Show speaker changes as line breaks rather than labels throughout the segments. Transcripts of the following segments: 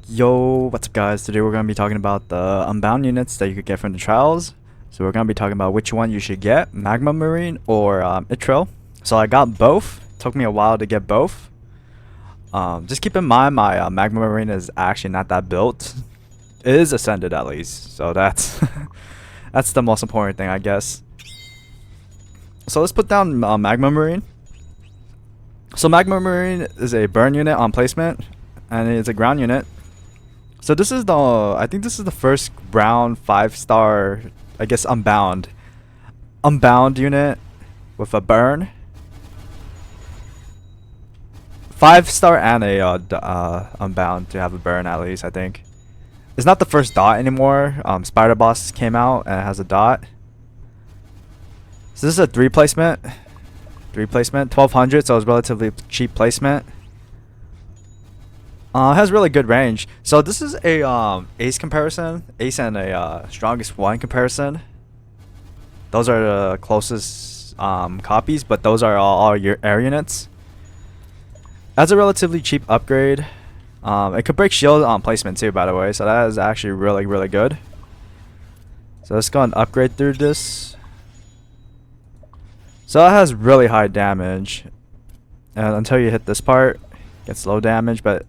Yo, what's up guys? Today we're going to be talking about the Unbound units that you could get from the trials. So we're going to be talking about which one you should get, Magma Marine or Etri. So I got both. Took me a while to get both. Just keep in mind my Magma Marine is actually not that built. It is ascended at least. So that's that's the most important thing, I guess. So let's put down Magma Marine. So Magma Marine is a burn unit on placement, and it's a ground unit. So this is I think this is the first round 5-star, I guess, Unbound unit with a burn. 5-star and a Unbound to have a burn at least, I think. It's not the first dot anymore. Spider Boss came out and it has a dot. So this is a 3 placement. 1200, so it's relatively cheap placement. It has really good range. So this is a ace comparison, ace and a strongest one comparison. Those are the closest copies, but those are all your air units. That's a relatively cheap upgrade. It could break shield on placement too, by the way, so that is actually really good. So let's go and upgrade through this. So it has really high damage, and until you hit this part, it gets low damage. But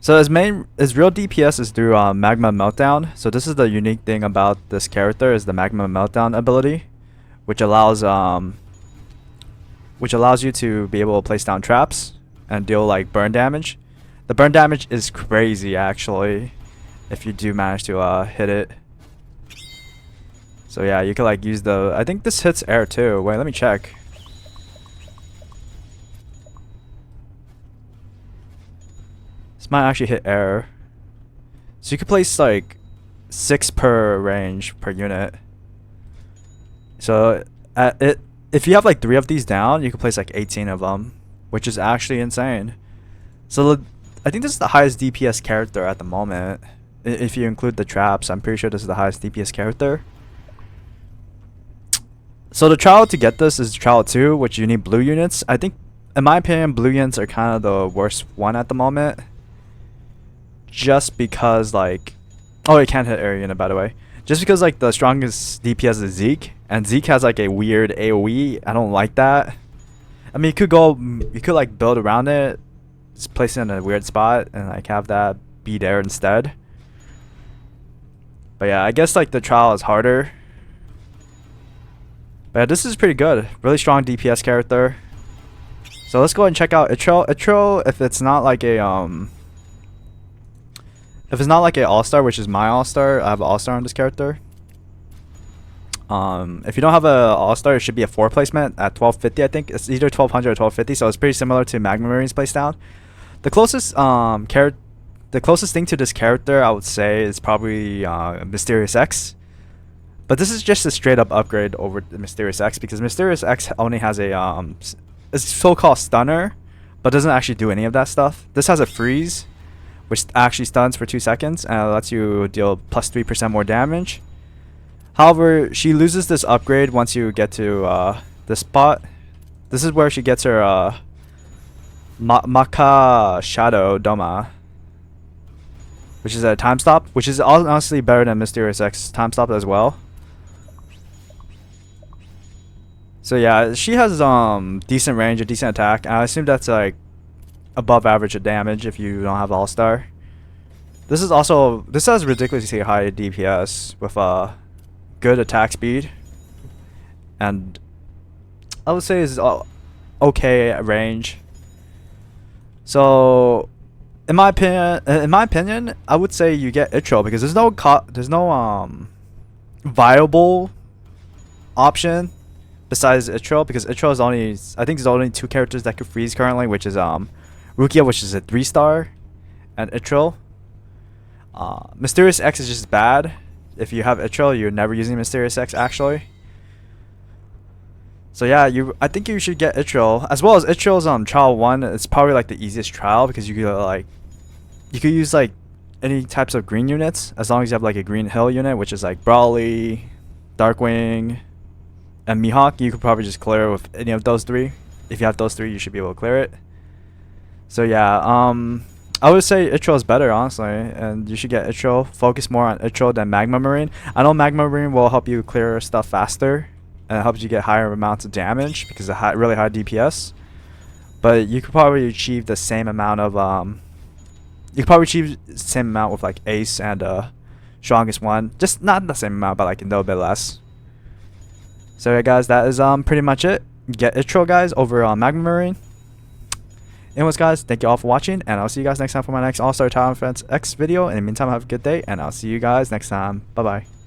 so his real DPS is through Magma Meltdown. So this is the unique thing about this character, is the Magma Meltdown ability, which allows you to be able to place down traps and deal like burn damage. The burn damage is crazy actually, if you do manage to hit it. So yeah, you could like use the, I think this hits air too. Wait, let me check. This might actually hit air. So you could place like 6 per range per unit. So if you have like 3 of these down, you can place like 18 of them, which is actually insane. So I think this is the highest DPS character at the moment. If you include the traps, I'm pretty sure this is the highest DPS character. So the trial to get this is trial 2, which you need blue units. I think, in my opinion, blue units are kind of the worst one at the moment. Just because like, oh, it can't hit air unit, by the way. Just because like the strongest DPS is Zeke, and Zeke has like a weird AoE. I don't like that. I mean, you could like build around it, just place it in a weird spot, and like have that beat air instead. But yeah, I guess like the trial is harder. But yeah, this is pretty good. Really strong DPS character. So let's go ahead and check out Etri. Etri, if it's not like a all-star, which is my all-star, I have an all-star on this character. If you don't have a all-star, it should be a 4 placement at 1250. I think it's either 1200 or 1250. So it's pretty similar to Magma Marine's place down. The closest thing to this character, I would say, is probably Mysterious X. But this is just a straight up upgrade over the Mysterious X, because Mysterious X only has a so-called stunner, but doesn't actually do any of that stuff. This has a freeze, which actually stuns for 2 seconds and lets you deal plus 3% more damage. However, she loses this upgrade once you get to this spot. This is where she gets her Maka Shadow Doma, which is a time stop, which is honestly better than Mysterious X time stop as well. So yeah, she has decent range, a decent attack, and I assume that's like above average of damage if you don't have all-star. This has ridiculously high DPS with good attack speed, and I would say is okay range. So in my opinion, I would say you get Etri, because there's no viable option besides Etri, because Etri is only, I think there's only 2 characters that could freeze currently, which is Rukia, which is a 3-star, and Etri. Mysterious X is just bad. If you have Etri, you're never using Mysterious X actually. So yeah, I think you should get Etri, as well as Etri's trial 1. It's probably like the easiest trial, because you could use like any types of green units, as long as you have like a green hill unit, which is like Brawly, Darkwing, and Mihawk. You could probably just clear with any of those 3. If you have those 3, you should be able to clear it. So yeah, I would say Itro is better, honestly, and you should get Itro. Focus more on Itro than Magma Marine. I know Magma Marine will help you clear stuff faster, and it helps you get higher amounts of damage because of really high DPS. But you could probably achieve the same amount of you could probably achieve the same amount with like Ace and Strongest One. Just not the same amount, but like a little bit less. So yeah, guys, that is pretty much it. Get Itro, guys, over Magma Marine. Anyways, guys, thank you all for watching, and I'll see you guys next time for my next All-Star Tower Defense X video. In the meantime, have a good day, and I'll see you guys next time. Bye bye.